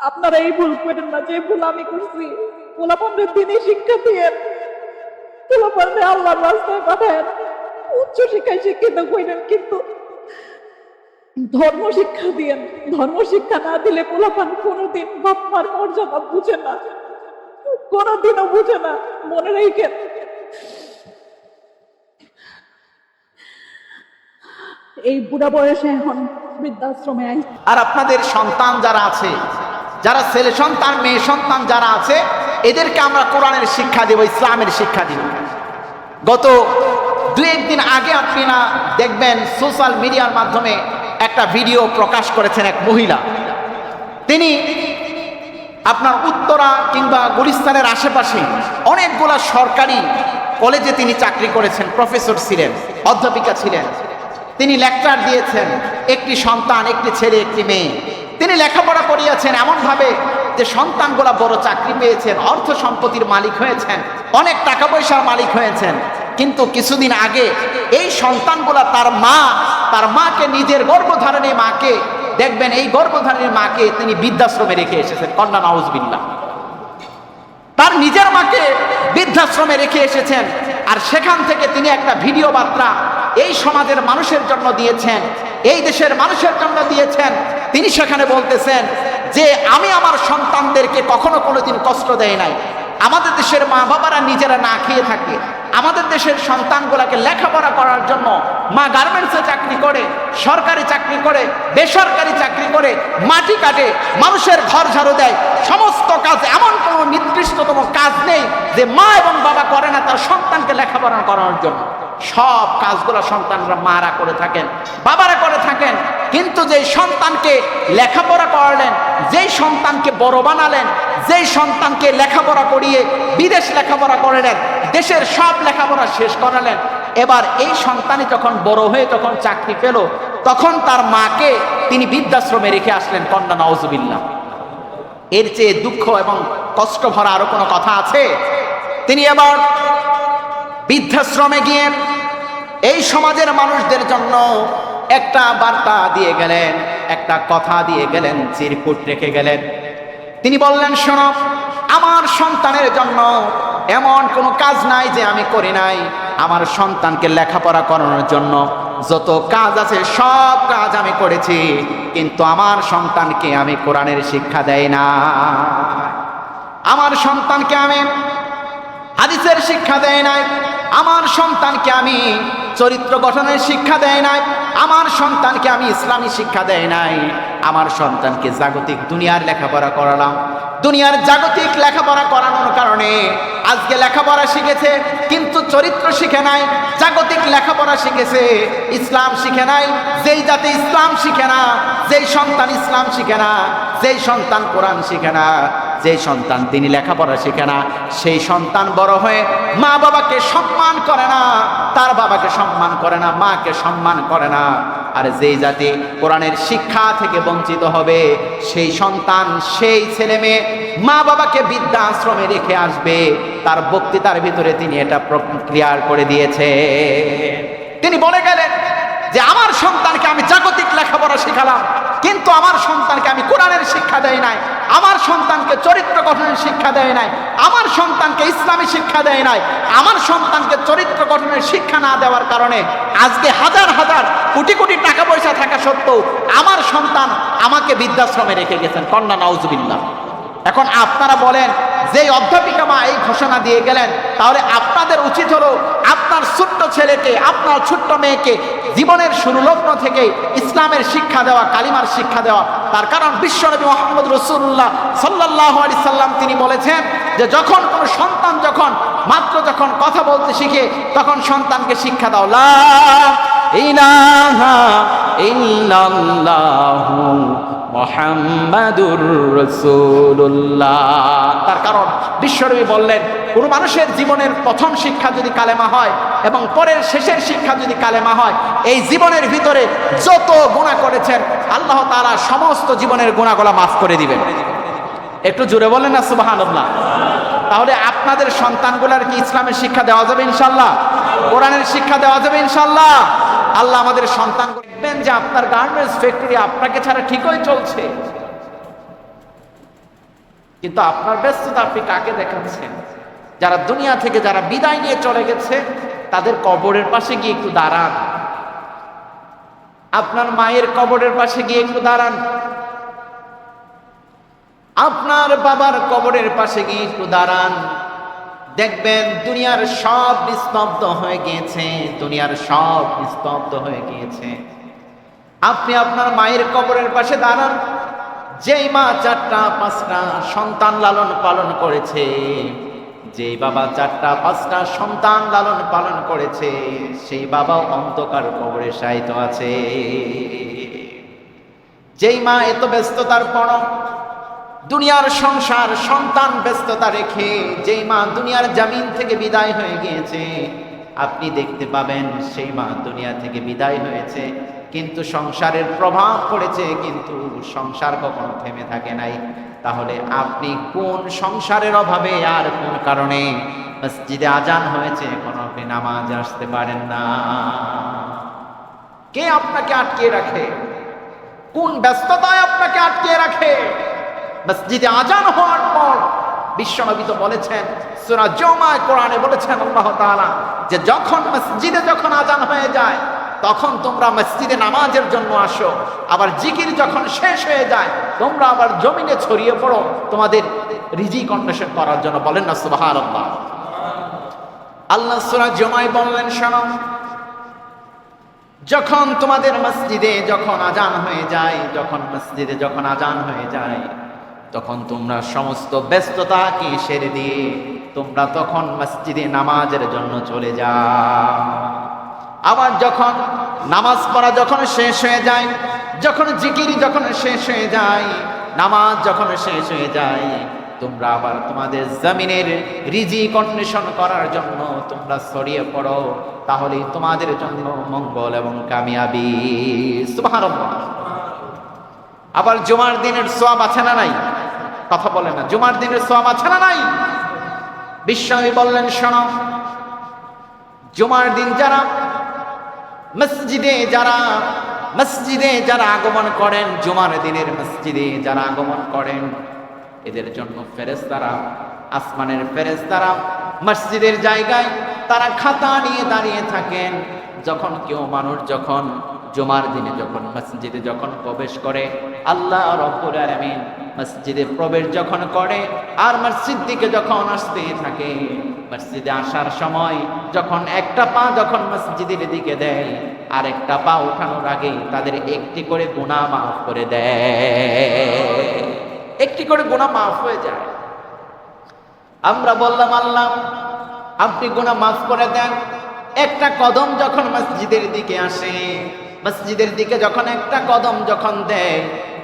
আপনারা এই ভুল করেন না, যে ভুল আমি করছি। পোলাপানরে দিনই শিক্ষা দিয়ে, পোলাপানরে আল্লাহর রাস্তায় পাঠায়, উচ্চ শিক্ষায় শিক্ষিত করেন, কিন্তু ধর্ম শিক্ষা দিয়েন। ধর্ম শিক্ষা না দিলে পোলাপান কোনোদিন বাপ মার মর্যাদা বুঝে না, কোনোদিনও বুঝে না। মনে রেখেন। এই বুড়া বয়সে এখন বৃদ্ধাশ্রমে আই। আর আপনাদের সন্তান যারা আছে, যারা ছেলে সন্তান মেয়ে সন্তান যারা আছে, এদেরকে আমরা কোরআনের শিক্ষা দেব, ইসলামের শিক্ষা দিব। গত দুই একদিন আগে আপনারা দেখবেন সোশ্যাল মিডিয়ার মাধ্যমে একটা ভিডিও প্রকাশ করেছেন এক মহিলা। তিনি আপনার উত্তরা কিংবা গুলিস্তানের আশেপাশে অনেকগুলা সরকারি কলেজে তিনি চাকরি করেছেন, প্রফেসর ছিলেন, অধ্যাপিকা ছিলেন, তিনি লেকচার দিয়েছেন। একটি সন্তান, একটি ছেলে, একটি মেয়ে। তিনি লেখাপড়া করিয়েছেন এমনভাবে যে সন্তানগুলা বড় চাকরি পেয়েছেন, অর্থ সম্পত্তির মালিক হয়েছেন, অনেক টাকা পয়সার মালিক হয়েছেন। কিন্তু কিছুদিন আগে এই সন্তানগুলা তার মাকে, নিজের গর্ভধারণী মাকে দেখবেন, এই গর্ভধারণী মাকে তিনি বৃদ্ধাশ্রমে রেখে এসেছেন। কন্যা নাউজুবিল্লাহ। তার নিজের মাকে বৃদ্ধাশ্রমে রেখে এসেছেন। আর সেখান থেকে তিনি একটা ভিডিও বার্তা এই সমাজের মানুষের জন্য দিয়েছেন, এই দেশের মানুষের জন্য দিয়েছেন। তিনি সেখানে বলতেছেন যে আমি আমার সন্তানদেরকে কখনো কোনোদিন কষ্ট দেয় নাই। আমাদের দেশের মা বাবারা নিজেরা না খেয়ে থাকে। আমাদের দেশের সন্তানগুলোকে লেখাপড়া করার জন্য মা গার্মেন্টসে চাকরি করে, সরকারি চাকরি করে, বেসরকারি চাকরি করে, মাটি কাটে, মানুষের ঘর ঝাড়ু দেয়। সমস্ত কাজ, এমন কোনো নিকৃষ্টতম কাজ নেই যে মা এবং বাবা করে না তার সন্তানকে লেখাপড়া করানোর জন্য। সব কাজগুলো সন্তানরা মারা করে থাকেন, বাবারা করে থাকেন। কিন্তু যেই সন্তানকে লেখাপড়া করালেন, যেই সন্তানকে বড় বানালেন, যেই সন্তানকে লেখাপড়া করিয়ে বিদেশ লেখাপড়া করালেন, দেশের সব লেখাপড়া শেষ করালেন, এবার এই সন্তানই যখন বড় হয়ে যখন চাকরি পেল, তখন তার মাকে তিনি বৃদ্ধাশ্রমে রেখে আসলেন। কন্যা নাউজুবিল্লাহ। এর চেয়ে দুঃখ এবং কষ্ট ভরা আরো কোনো কথা আছে? তিনি এবার বৃদ্ধাশ্রমে গিয়ে এই সমাজের মানুষদের জন্য একটা বার্তা দিয়ে গেলেন, একটা কথা দিয়ে গেলেন, চিরকুট রেখে গেলেন। তিনি বললেন, শোনো, আমার সন্তানের জন্য এমন কোনো কাজ নাই যে আমি করি নাই। আমার সন্তানকে লেখাপড়া করানোর জন্য যত কাজ আছে সব কাজ আমি করেছি, কিন্তু আমার সন্তানকে আমি কোরআনের শিক্ষা দেই না। আমার সন্তানকে আমি হাদিসের শিক্ষা দেয় নাই। আমার সন্তানকে আমি চরিত্র গঠনের শিক্ষা দেয় নাই। আমার সন্তানকে আমি ইসলামী শিক্ষা দেয় নাই। আমার সন্তানকে জাগতিক দুনিয়ার লেখাপড়া করালাম। দুনিয়ার জাগতিক লেখাপড়া করানোর কারণে আজকে লেখাপড়া শিখেছে কিন্তু চরিত্র শিখে নাই। জাগতিক লেখাপড়া শিখেছে, ইসলাম শিখে নাই। যেই জাতি ইসলাম শিখে না, যেই সন্তান ইসলাম শিখে না, যেই সন্তান কোরআন শিখে না, যেই সন্তান তিনি লেখাপড়া শিখে না, সেই সন্তান বড় হয়ে মা বাবাকে সম্মান করে না, তার বাবাকে সম্মান করে না, মাকে সম্মান করে না। আর যেই জাতি কোরআনের শিক্ষা থেকে বঞ্চিত হবে, সেই সন্তান, সেই ছেলে মেয়ে মা বাবাকে বৃদ্ধাশ্রমে রেখে আসবে। তার বক্তৃতার ভিতরে তিনি এটা ক্লিয়ার করে দিয়েছে। তিনি বলে গেলেন যে আমার সন্তানকে আমি জাগতিক লেখাপড়া শিখালাম, কিন্তু আমার সন্তানকে আমি কোরআনের শিক্ষা দেয় নাই। আমার সন্তানকে চরিত্র গঠনের শিক্ষা দেয় নাই। আমার সন্তানকে ইসলামী শিক্ষা দেয় নাই। আমার সন্তানকে চরিত্র গঠনের শিক্ষা না দেওয়ার কারণে আজকে হাজার হাজার কোটি কোটি টাকা পয়সা থাকা সত্ত্বেও আমার সন্তান আমাকে বৃদ্ধাশ্রমে রেখে গেছেন। কন্যা নাউজুবিল্লাহ। এখন আপনারা বলেন, যে অধ্যাপিকা মা এই ঘোষণা দিয়ে গেলেন, তাহলে আপনাদের উচিত হলো আপনার ছোট্ট ছেলেকে, আপনার ছোট্ট মেয়েকে জীবনের শুরু লগ্ন থেকে ইসলামের শিক্ষা দেওয়া, কালিমার শিক্ষা দেওয়া। তার কারণ বিশ্বনবী মুহাম্মদ রাসূলুল্লাহ সাল্লাল্লাহু আলাইহি সাল্লাম তিনি বলেছেন যে যখন কোনো সন্তান যখন কথা বলতে শিখে, তখন সন্তানকে শিক্ষা দাও, লা ইলাহা ইল্লাল্লাহু মুহাম্মাদুর রাসূলুল্লাহ। তার কারণ বিশ্বনবী বললেন, কোন মানুষের জীবনের প্রথম শিক্ষা যদি কালেমা হয় এবং পরের শেষের শিক্ষা যদি কালেমা হয়, এই জীবনের ভিতরে যত গুনাহ করেছেন আল্লাহ তাআলা সমস্ত জীবনের গুনাহগুলো মাফ করে দিবেন। একটু জোরে বলেন না সুবহানাল্লাহ। তাহলে আপনাদের সন্তানগুলোর কি ইসলামের শিক্ষা দেওয়া যাবে ইনশাআল্লাহ? কোরআনের শিক্ষা দেওয়া যাবে ইনশাআল্লাহ? আল্লাহ আমাদের সন্তান দেখবেন যে আপনার গার্মেন্টস ফ্যাক্টরি আপনাকে ছাড়া ঠিকই চলছে, কিন্তু আপনার ব্যস্ততা আপনি কাকে দেখাচ্ছেন? যারা দুনিয়া থেকে যারা বিদায় নিয়ে চলে গেছে তাদের কবরের পাশে গিয়ে একটু দাঁড়ান। আপনার মায়ের কবরের পাশে গিয়ে একটু দাঁড়ান। আপনার বাবার কবরের পাশে গিয়ে একটু দাঁড়ান। দেখবেন দুনিয়ার সব স্তব্ধ হয়ে গিয়েছে, দুনিয়ার সব স্তব্ধ হয়ে গিয়েছে। আপনি আপনার মায়ের কবরের পাশে দাঁড়ান, যেই মা 4টা 5টা সন্তান লালন পালন করেছে, যেই বাবা 4টা 5টা সন্তান লালন পালন করেছে, সেই বাবাও অন্ধকার কবরে শায়িত আছে। যেই মা এত ব্যস্ততার পর দুনিয়ার সংসার সন্তান ব্যস্ততা রেখে যেই মা দুনিয়ার জমিন থেকে বিদায় হয়ে গিয়েছে, আপনি দেখতে পাবেন সেই মা দুনিয়া থেকে বিদায় হয়েছে, কিন্তু সংসারের প্রভাব পড়েছে, কিন্তু সংসার কখনো থেমে থাকে নাই। তাহলে আপনি কোন সংসারের অভাবে আর কোন কারণে মসজিদে আজান হয়েছে এখন আপনি নামাজ আসতে পারেন না? কে আপনাকে আটকে রাখে? কোন ব্যস্ততায় আপনাকে আটকে রাখে? মসজিদে আজান হওয়ার পর বিশ্বনবী তো বলেছেন, সূরা জুমায় কোরআনে বলেছেন আল্লাহ তাআলা যে যখন মসজিদে যখন আজান হয়ে যায় তখন তোমরা মসজিদে নামাজের জন্য আসো, আবার জিকির যখন শেষ হয়ে যায় তোমরা আবার জমিনে ছড়িয়ে পড়ো তোমাদের রিজিক অন্বেষণ করার জন্য। বলেন না সুবহানাল্লাহ। আল্লাহ সূরা জুমায় বললেন, শোনো, যখন তোমাদের মসজিদে যখন আজান হয়ে যায়, যখন মসজিদে যখন আজান হয়ে যায় তখন তোমরা সমস্ত ব্যস্ততাকে সেরে দিয়ে তোমরা তখন মসজিদে নামাজের জন্য চলে যাও। আবার যখন নামাজ পড়া যখন শেষ হয়ে যায়, যখন জিকির যখন শেষ হয়ে যায়, নামাজ যখন শেষ হয়ে যায়, তোমরা আবার তোমাদের জমিনের রিজিক অন্বেষণ করার জন্য তোমরা ছড়িয়ে পড়ো, তাহলেই তোমাদের জন্য মঙ্গল এবং কামিয়াবি। সুবহানাল্লাহ। আবার জুমার দিনের সওয়াব আছে না নাই? কথা বলেন না, জুমার দিনের সওয়াব আছে না নাই? বিশ্বনবী বললেন, শোনো, জুমার দিন যারা মসজিদে যারা আগমন করেন, জুমার দিনের মসজিদে যারা আগমন করেন, এদের জন্য ফেরেশতারা, আসমানের ফেরেশতারা মসজিদের জায়গায় তারা খাতা নিয়ে দাঁড়িয়ে থাকেন। যখন কেউ মানুষ যখন জুমার দিনে যখন মসজিদে যখন প্রবেশ করে, আল্লাহ রাব্বুল আলামিন মসজিদে প্রবেশ যখন করে আর মসজিদ দিকে যখন আসতে থাকে, মসজিদে আসার সময় যখন একটা পা যখন মসজিদের দিকে দেয় আর একটা পা ওঠানোর আগে তাদের একটি করে গুনাহ মাফ করে দেয়, একটি করে গুনাহ মাফ হয়ে যায়। আমরা বললাম, আল্লাহ আপনি গুনাহ মাফ করে দেন। একটা কদম যখন মসজিদের দিকে আসে, মসজিদের দিকে যখন একটা কদম যখন দেয়,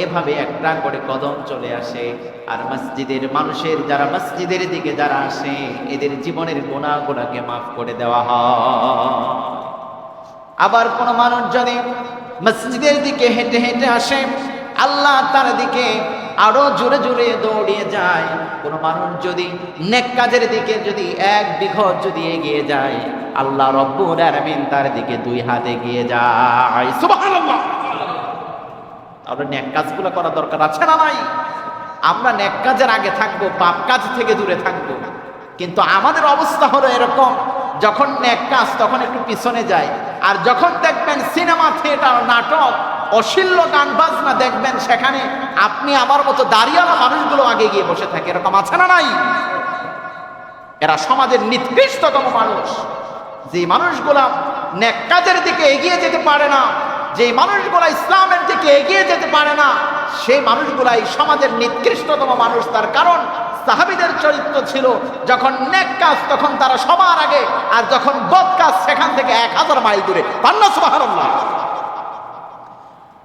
এভাবে একটা করে কদম চলে আসে আর মসজিদের মানুষের যারা মসজিদের দিকে যারা আসে এদের জীবনের গুনাহগুলোকে মাফ করে দেওয়া হয়। আবার কোন মানুষ যদি মসজিদের দিকে হেঁটে হেঁটে আসে, আল্লাহ তার দিকে আরো জোরে জোরে দৌড়িয়ে যায়। কোন মানুষ যদি নেক কাজের দিকে যদি 1 বিঘত যদি এগিয়ে যায়, আল্লাহ রব্বুল আলামিন তার দিকে 2 হাত এগিয়ে যায়। সুবহানাল্লাহ। আমরা নেক কাজগুলো করা দরকার আছে না নাই? আমরা নেক কাজের আগে থাকবো, পাপ কাজ থেকে দূরে থাকবো। কিন্তু আমাদের অবস্থা হলো এরকম, যখন নেক কাজ তখন একটু পিছনে যায়, আর যখন দেখবেন সিনেমা থিয়েটার নাটক অশ্লীল গান বাজনা দেখবেন সেখানে আপনি আমার মতো দাঁড়িয়ালা মানুষগুলো আগে গিয়ে বসে থাকে। এরকম আছে না নাই? এরা সমাজের নিকৃষ্টতম মানুষ। যে মানুষগুলা নেক কাজের দিকে এগিয়ে যেতে পারে না, যে মানুষগুলা ইসলামের দিকে এগিয়ে যেতে পারে না, সেই মানুষগুলাই সমাজের নিকৃষ্টতম মানুষ। তার কারণ সাহাবীদের চরিত্র ছিল যখন নেক কাজ তখন তারা সবার আগে, আর যখন বদ কাজ সেখান থেকে 1000 মাইল দূরে। আল্লাহ সুবহানাল্লাহ।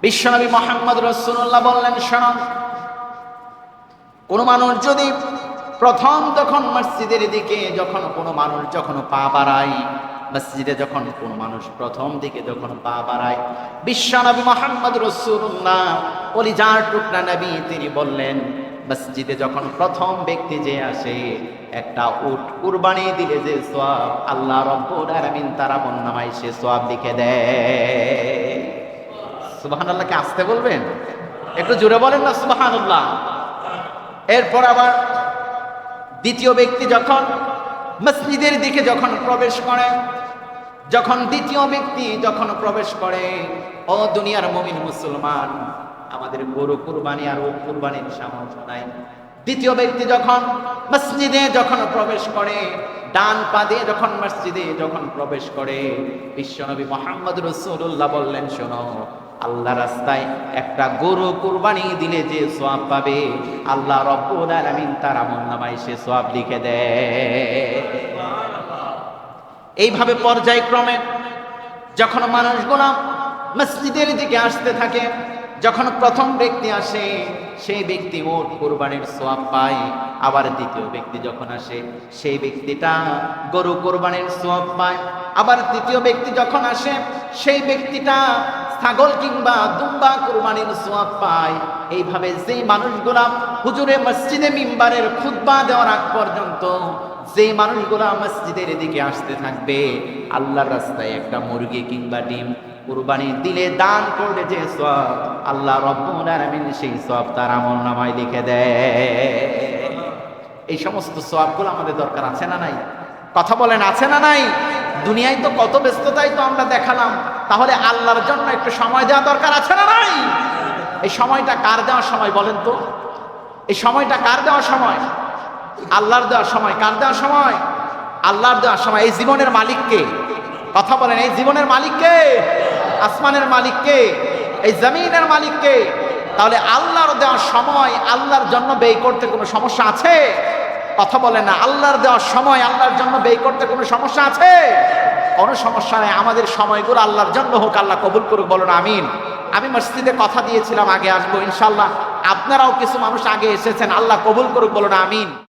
বিশ্বনবী মুহাম্মদ রাসূলুল্লাহ বললেন, শোনো, কোন মানুষ যদি প্রথম তখন মসজিদের দিকে যখন কোনো মানুষ যখন পা বাড়ায়, মসজিদে যখন কোন মানুষ প্রথম দিকে যখন পা বাড়ায়, বিশ্বনবী মুহাম্মদ রাসূলুল্লাহ কলিজার টুকরা নবী তিনি বললেন, মসজিদে যখন প্রথম ব্যক্তি যে আসে একটা উট কুরবানি দিলে যে সওয়াব আল্লাহ রাব্বুল আলামিন তার আমলনামায় সে সওয়াব লিখে দেয়। সুবহানাল্লাহ। কে আসতে বলবেন? একটু জোরে বলেন না সুবহানাল্লাহ। এরপর আবার দ্বিতীয় ব্যক্তি যখন মসজিদের দিকে যখন প্রবেশ করে, যখন দ্বিতীয় ব্যক্তি যখন প্রবেশ করে, ও দুনিয়ার মুমিন মুসলমান, আমাদের গরু কুরবানি আর ও কুরবানির সামর্থ্য নাই। দ্বিতীয় ব্যক্তি যখন মসজিদে যখন প্রবেশ করে, ডান পা দিয়ে যখন মসজিদে যখন প্রবেশ করে, বিশ্বনবী মুহাম্মদ রাসূলুল্লাহ বললেন, শোনো, আল্লাহ রাস্তায় একটা গরু কুরবানি দিলে যে সওয়াব পাবে, আল্লাহ রাব্বুল আলামিন তার আমলনামায় সে সওয়াব লিখে দেয়। এইভাবে পর্যায়ক্রমে যখন মানুষগুলো মসজিদের দিকে আসতে থাকে, যখন প্রথম ব্যক্তি আসে সেই ব্যক্তি ওট কোরবানির সওয়াব পায়, আবার দ্বিতীয় ব্যক্তি যখন আসে সেই ব্যক্তিটা গরু কোরবানির সওয়াব পায়, আবার তৃতীয় ব্যক্তি যখন আসে সেই ব্যক্তিটা ছাগল কিংবা দুম্বা কোরবানির সওয়াব পায়। এইভাবে যেই মানুষগুলা হুজুরে মসজিদে মিম্বারের খুতবা দেওয়ার আগ পর্যন্ত যে মানুষগুলা মসজিদের দিকে আসতে থাকবে, আল্লাহর রাস্তায় একটা মুরগি কিংবা ডিম কুরবানি দিলে, দান করলে যে সওয়াব, আল্লাহ রাব্বুল আলামিন সেই সওয়াব তার আমলনামায় লিখে দেয়। এই সমস্ত সওয়াবগুলো আমাদের দরকার আছে না নাই? কথা বলেন, আছে না নাই? দুনিয়ায় তো কত ব্যস্ততাই তো আমরা দেখালাম, তাহলে আল্লাহর জন্য একটু সময় দেওয়া দরকার আছে না নাই? এই সময়টা কার দেওয়ার সময় বলেন তো? এই সময়টা কার দেওয়ার সময়? আল্লাহর দেওয়ার সময়। কার দেওয়ার সময়? আল্লাহর দেওয়ার সময়। এই জীবনের মালিককে? কথা বলেন, এই জীবনের মালিককে? আসমানের মালিককে? এই জমিনের মালিককে? তাহলে আল্লাহর দেওয়ার সময় আল্লাহর জন্য ব্যয় করতে কোনো সমস্যা আছে? কথা বলেন না। আল্লাহর দেওয়ার সময় আল্লাহর জন্য ব্যয় করতে কোনো সমস্যা আছে? কোনো সমস্যা নেই। আমাদের সময়গুলো আল্লাহর জন্য হোক, আল্লাহ কবুল করুক, বলুন আমিন। আমি মসজিদে কথা দিয়েছিলাম আগে আসবো ইনশাল্লাহ, আপনারাও কিছু মানুষ আগে এসেছেন, আল্লাহ কবুল করুক, বলুন আমিন।